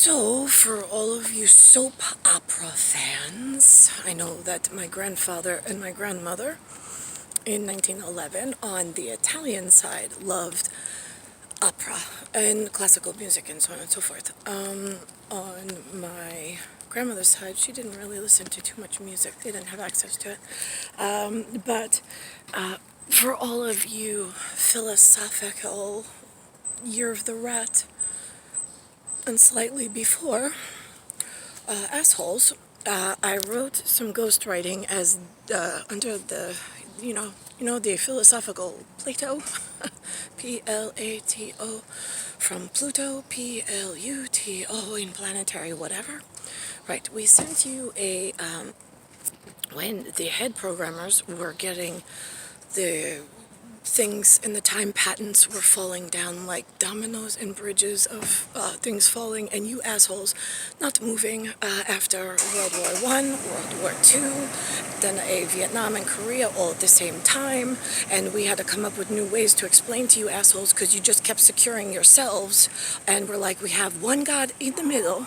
So, for all of you soap opera fans, I know that my grandfather and my grandmother in 1911 on the Italian side loved opera and classical music and so on and so forth. On my grandmother's side, she didn't really listen to too much music. They didn't have access to it. But for all of you philosophical Year of the Rat and slightly before assholes, I wrote some ghostwriting as under the, the philosophical Plato, Plato, from Pluto, Pluto in planetary whatever. Right, we sent you a, when the head programmers were getting the things in the time patents were falling down like dominoes and bridges of things falling, and you assholes not moving after World War I, World War II, then a Vietnam and Korea all at the same time, and we had to come up with new ways to explain to you assholes because you just kept securing yourselves, and we're like, we have one God in the middle.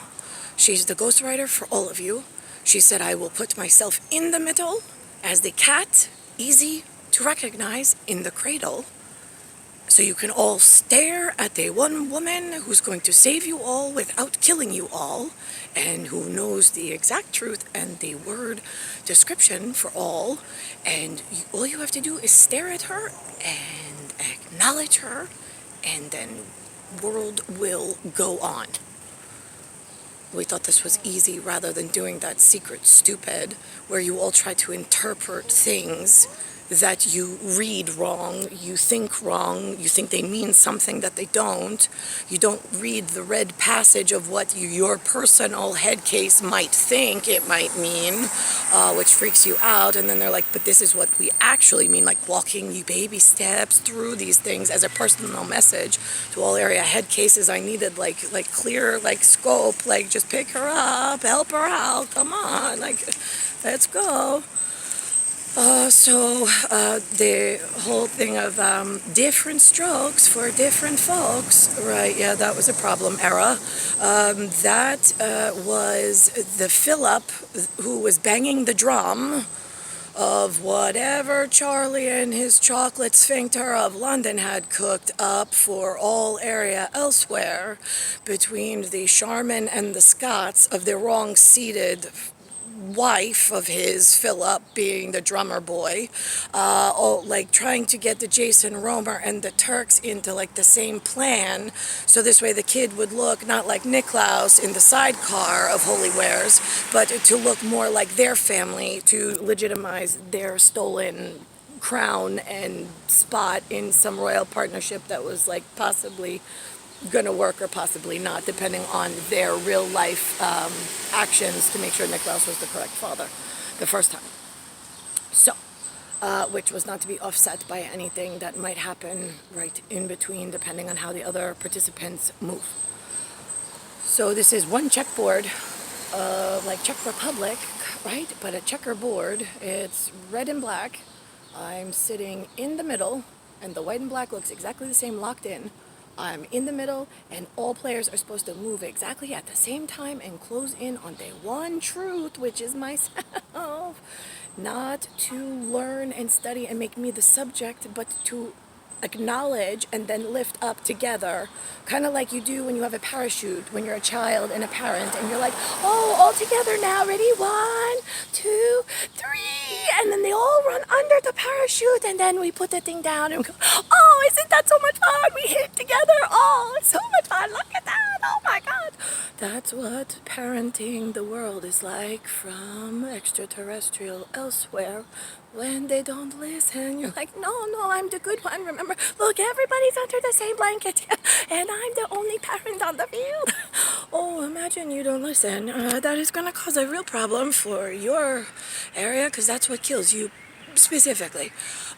She's the ghostwriter for all of you. She said, I will put myself in the middle as the cat, easy to recognize in the cradle, so you can all stare at the one woman who's going to save you all without killing you all, and who knows the exact truth and the word description for all, and all you have to do is stare at her and acknowledge her, and then world will go on. We thought this was easy rather than doing that secret stupid where you all try to interpret things that you read wrong, you think they mean something that they don't. You don't read the red passage of what your personal head case might think it might mean, which freaks you out, and then they're like, but this is what we actually mean, like walking you baby steps through these things as a personal message to all area head cases. I needed like clear scope, like just pick her up, help her out, come on, let's go. So the whole thing of different strokes for different folks, right, yeah, that was a problem era. That was the PHILLIP who was banging the drum of whatever Charlie and his chocolate sphincter of London had cooked up for all area elsewhere between the Charmin and the Scots of the wrong-seated wife of his, PHILLIP, being the drummer boy, trying to get the Jason Romer and the Turks into the same plan, so this way the kid would look not like Nicklaus in the sidecar of Holy Wares, but to look more like their family, to legitimize their stolen crown and spot in some royal partnership that was possibly gonna work or possibly not, depending on their real life actions, to make sure Nicklaus was the correct father the first time. So, which was not to be offset by anything that might happen right in between, depending on how the other participants move. So this is one checkboard, like Czech Republic, right? But a checkerboard, it's red and black. I'm sitting in the middle, and the white and black looks exactly the same, locked in. I'm in the middle, and all players are supposed to move exactly at the same time and close in on the one truth, which is myself. Not to learn and study and make me the subject, but to acknowledge and then lift up together, kind of like you do when you have a parachute when you're a child and a parent, and you're like, oh, all together now, ready, 1, 2, 3, and then they all run under the parachute, and then we put the thing down and we go, oh, isn't that so much fun, we hit it together, oh, it's so much fun, look at that, oh my god. That's what parenting the world is like from extraterrestrial elsewhere. When they don't listen, you're like, no, I'm the good one. Remember, look, everybody's under the same blanket, and I'm the only parent on the field. Oh, imagine you don't listen. That is going to cause a real problem for your area, because that's what kills you specifically.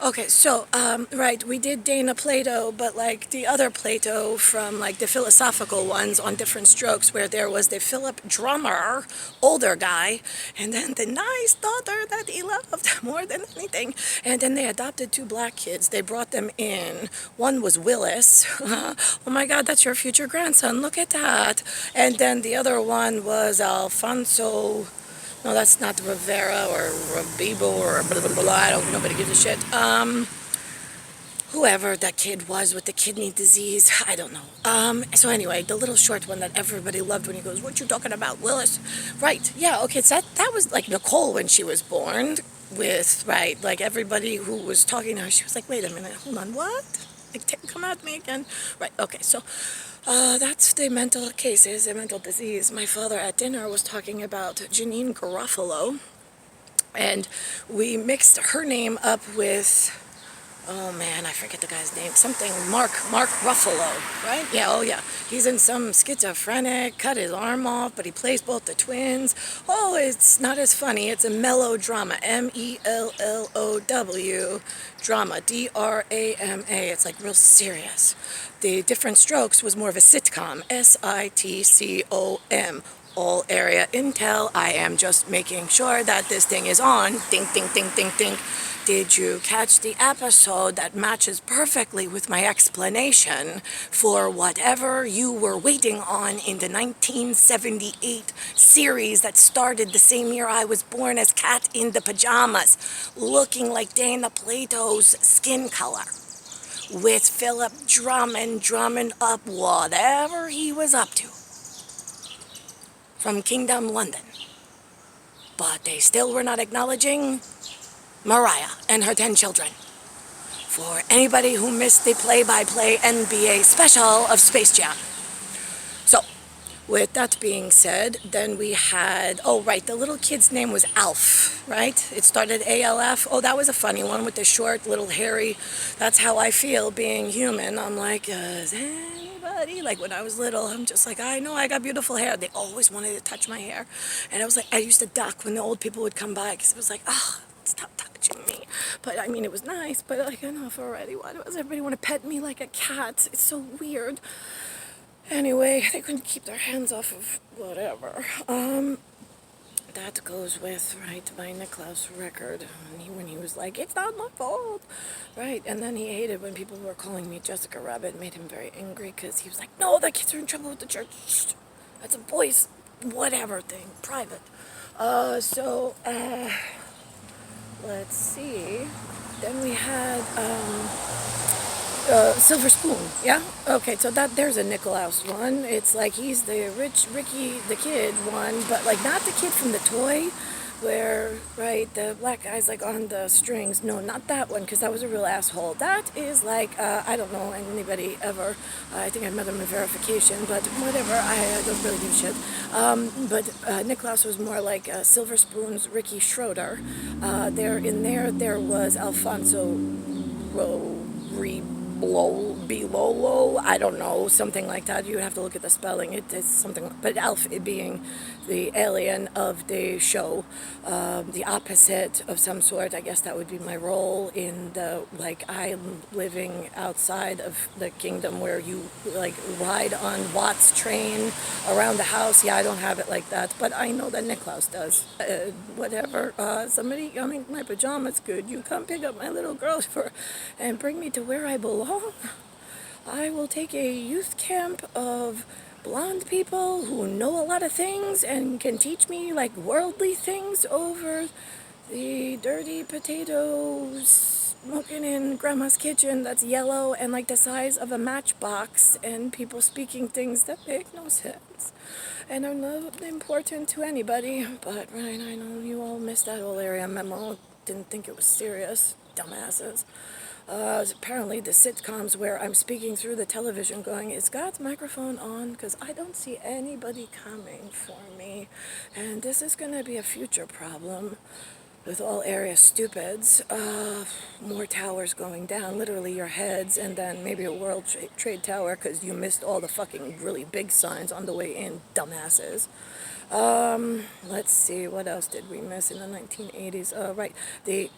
Okay, so, right, we did Dana Plato, but like the other Plato from like the philosophical ones on different strokes, where there was the Philip drummer, older guy, and then the nice daughter that he loved more than anything. And then they adopted two black kids. They brought them in. One was Willis. Oh my God, that's your future grandson. Look at that. And then the other one was Alfonso. No, that's not Rivera or Rabibo or blah, blah, blah, I don't, nobody gives a shit. Whoever that kid was with the kidney disease, I don't know. So anyway, the little short one that everybody loved when he goes, what you talking about, Willis? Right, yeah, okay, so that was like Nicole when she was born with, right, like everybody who was talking to her, she was like, wait a minute, hold on, what? Like, come at me again. Right, okay, so that's the mental cases, the mental disease. My father at dinner was talking about Janine Garofalo, and we mixed her name up with, oh man, I forget the guy's name, something, Mark Ruffalo, right? Yeah, oh yeah, he's in some schizophrenic, cut his arm off, but he plays both the twins. Oh, it's not as funny, it's a melodrama, M-E-L-L-O-W, drama, D-R-A-M-A, it's like real serious. The Different Strokes was more of a sitcom, S-I-T-C-O-M. All area intel. I am just making sure that this thing is on. Ding, ding, ding, ding, ding. Did you catch the episode that matches perfectly with my explanation for whatever you were waiting on in the 1978 series that started the same year I was born as Cat in the Pajamas, looking like Dana Plato's skin color, with Philip drumming up whatever he was up to from Kingdom London. But they still were not acknowledging Mariah and her 10 children. For anybody who missed the play-by-play NBA special of Space Jam. So, with that being said, then we had, oh right, the little kid's name was Alf, right? It started A-L-F. Oh, that was a funny one with the short, little hairy, that's how I feel being human. I'm like, is anybody? Like when I was little, I'm just like, I know I got beautiful hair. They always wanted to touch my hair. And I was like, I used to duck when the old people would come by because it was like, oh, stop touching me. But I mean, it was nice, but like, enough already. Why does everybody want to pet me like a cat? It's so weird. Anyway, they couldn't keep their hands off of whatever. That goes with, right, my Nicklaus record, when he was like, it's not my fault, right? And then he hated when people were calling me Jessica Rabbit. It made him very angry because he was like, no, the kids are in trouble with the church. That's a boys, whatever thing, private. Let's see. Then we had, Silver Spoon, yeah? Okay, so there's a Nicklaus one. It's like he's the rich Ricky the Kid one, but like not the kid from the toy, where, right, the black guy's like on the strings. No, not that one, because that was a real asshole. That is like, I don't know anybody ever. I think I met him in verification, but whatever, I don't really give a shit. But Nicklaus was more like Silver Spoon's Ricky Schroeder. There was Alfonso Bilolo, I don't know, something like that. You have to look at the spelling. It's something, but Alf being the alien of the show, the opposite of some sort. I guess that would be my role in the, like, I'm living outside of the kingdom where you, like, ride on Watt's train around the house. Yeah, I don't have it like that, but I know that Nicklaus does. Whatever, somebody, I mean, my pajamas good. You come pick up my little girl and bring me to where I belong. I will take a youth camp of blonde people who know a lot of things and can teach me like worldly things over the dirty potatoes smoking in grandma's kitchen that's yellow and like the size of a matchbox, and people speaking things that make no sense and are not important to anybody. But right, I know you all missed that whole area memo. Didn't think it was serious, dumbasses. Apparently the sitcoms where I'm speaking through the television going, is God's microphone on? Because I don't see anybody coming for me. And this is going to be a future problem with all area stupids. More towers going down, literally your heads, and then maybe a World Trade Tower because you missed all the fucking really big signs on the way in, dumbasses. Let's see, what else did we miss in the 1980s? Right, the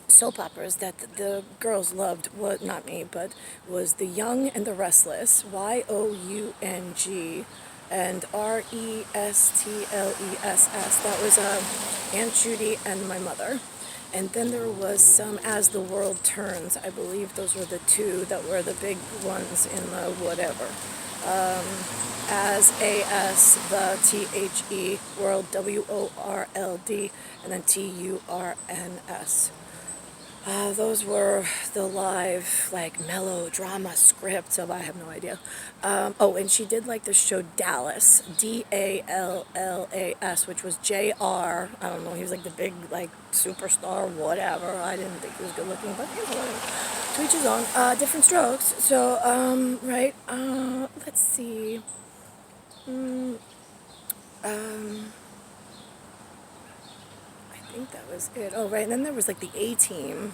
soap operas that the girls loved, was not me, but was The Young and the Restless, YOUNG, and RESTLESS. That was Aunt Judy and my mother. And then there was some As the World Turns. I believe those were the two that were the big ones in the whatever. As AS, the THE, World, WORLD, and then TURNS. Those were the live, like, melodrama scripts of, I have no idea. Oh, and she did like the show Dallas, DALLAS, which was JR. I don't know, he was like the big, like, superstar, whatever. I didn't think he was good looking, but, you know, to each his own. Different strokes. So, right, let's see. I think that was it. Oh, right, and then there was like the A-Team.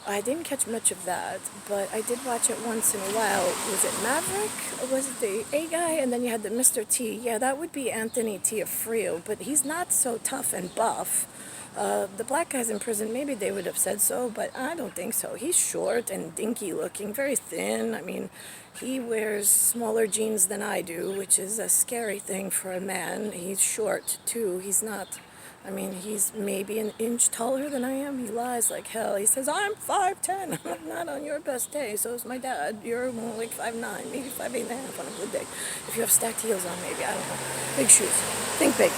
I didn't catch much of that, but I did watch it once in a while. Was it Maverick? Or was it the A guy? And then you had the Mr. T. Yeah, that would be Anthony Tiafrio, but he's not so tough and buff. The black guys in prison, maybe they would have said so, but I don't think so. He's short and dinky looking, very thin. I mean, he wears smaller jeans than I do, which is a scary thing for a man. He's short, too. He's not... I mean, he's maybe an inch taller than I am. He lies like hell. He says, I'm 5'10". I'm not on your best day. So is my dad. You're more like 5'9", maybe 5'8.5" on a good day. If you have stacked heels on, maybe. I don't know. Big shoes. Think big.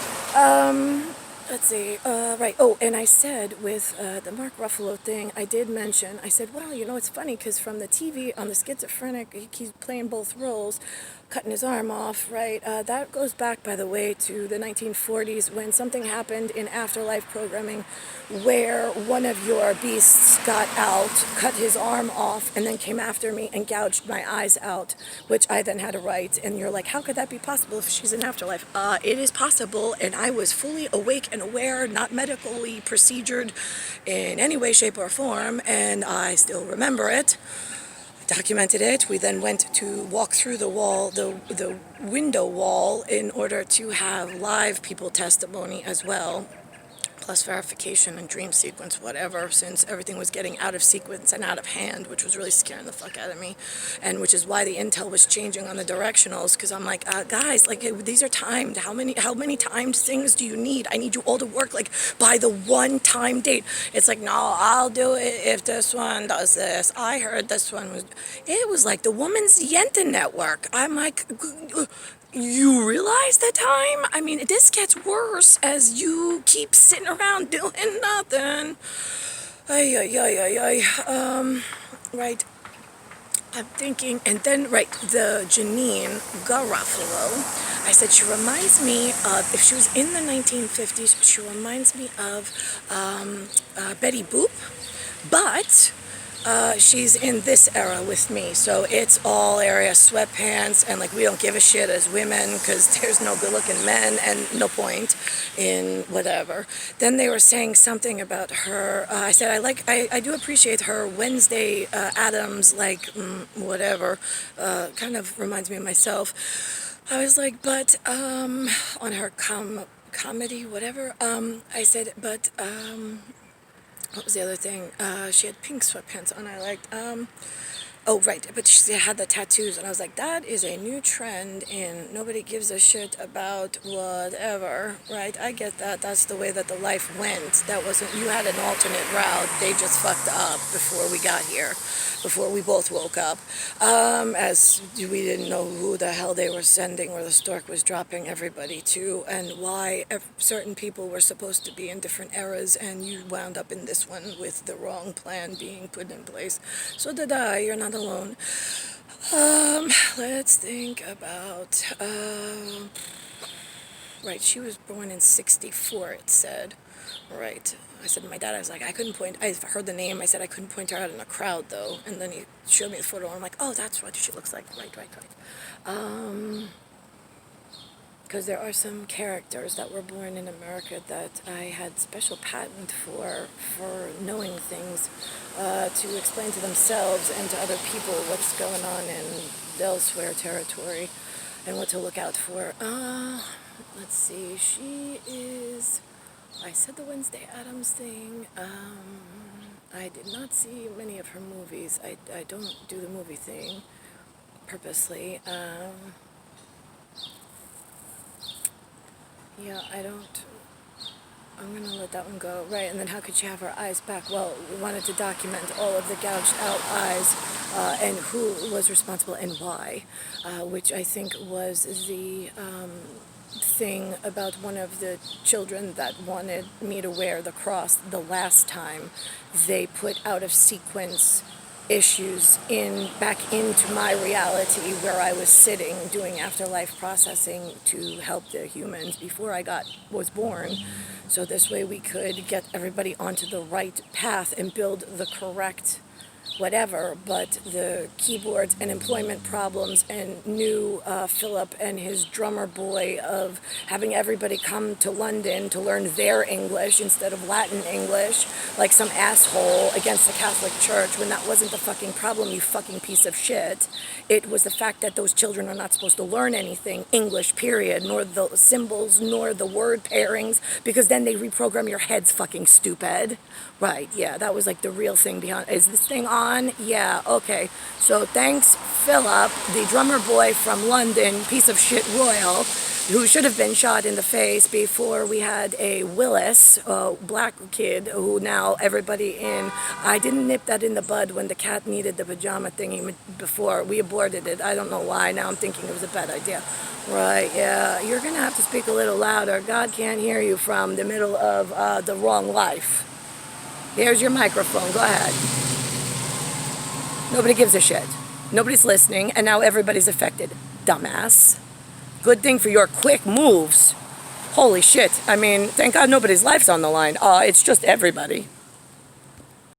Let's see. Right. Oh, and I said with the Mark Ruffalo thing, I did mention, I said, well, you know, it's funny because from the TV on the schizophrenic, he's playing both roles, cutting his arm off, right? That goes back, by the way, to the 1940s when something happened in afterlife programming where one of your beasts got out, cut his arm off, and then came after me and gouged my eyes out, which I then had to write. And you're like, how could that be possible if she's in afterlife? It is possible, and I was fully awake and aware, not medically procedured in any way, shape, or form, and I still remember it. Documented it. We then went to walk through the wall, the window wall, in order to have live people testimony as well, plus verification and dream sequence, whatever, since everything was getting out of sequence and out of hand, which was really scaring the fuck out of me, and which is why the intel was changing on the directionals, because I'm like, guys, like, these are timed. How many timed things do you need? I need you all to work, like, by the one time date. It's like, no, I'll do it if this one does this. I heard this one was... It was like the Woman's Yenta Network. I'm like... You realize the time? I mean, this gets worse as you keep sitting around doing nothing. Ay, ay, ay, ay, ay. Right. I'm thinking, and then, right, the Janine Garofalo, I said she reminds me of, if she was in the 1950s, she reminds me of Betty Boop, but... she's in this era with me, so it's all area sweatpants, and like we don't give a shit as women because there's no good-looking men and no point in whatever. Then they were saying something about her. I said I do appreciate her Wednesday Addams, like whatever. Kind of reminds me of myself. I was like, but on her comedy, whatever. I said, but. What was the other thing? She had pink sweatpants on. I liked. Oh, right. But she had the tattoos, and I was like, that is a new trend in nobody gives a shit about whatever, right? I get that. That's the way that the life went. That wasn't, you had an alternate route. They just fucked up before we got here, before we both woke up. As we didn't know who the hell they were sending or the stork was dropping everybody to, and why certain people were supposed to be in different eras, and you wound up in this one with the wrong plan being put in place. So did I. You're not alone. Let's think about, right, she was born in 64, it said, right. I said to my dad, I was like, I couldn't point, I heard the name, I said I couldn't point her out in a crowd, though, and then he showed me the photo, and I'm like, oh, that's what she looks like, right. Because there are some characters that were born in America that I had special patent for knowing things, to explain to themselves and to other people what's going on in elsewhere territory and what to look out for. Let's see, she is I said the Wednesday Addams thing. I did not see many of her movies. I don't do the movie thing purposely. Yeah, I don't. I'm gonna let that one go. Right, and then how could she have her eyes back? Well, we wanted to document all of the gouged out eyes and who was responsible and why, which I think was the thing about one of the children that wanted me to wear the cross the last time. They put out of sequence issues back into my reality where I was sitting doing afterlife processing to help the humans before I was born. So this way we could get everybody onto the right path and build the correct whatever, but the keyboards and employment problems and new Philip and his drummer boy of having everybody come to London to learn their English instead of Latin English, like some asshole against the Catholic Church, when that wasn't the fucking problem, you fucking piece of shit. It was the fact that those children are not supposed to learn anything, English, period, nor the symbols, nor the word pairings, because then they reprogram your heads, fucking stupid. Right, yeah, that was like the real thing behind. Is this thing on? Yeah, okay. So thanks, Philip, the drummer boy from London, piece of shit royal, who should have been shot in the face before we had a Willis, black kid, who now everybody in. I didn't nip that in the bud when the cat needed the pajama thingy before. We aborted it. I don't know why. Now I'm thinking it was a bad idea. Right, yeah. You're going to have to speak a little louder. God can't hear you from the middle of the wrong life. Here's your microphone. Go ahead. Nobody gives a shit. Nobody's listening, and now everybody's affected. Dumbass. Good thing for your quick moves. Holy shit. I mean, thank God nobody's life's on the line. It's just everybody.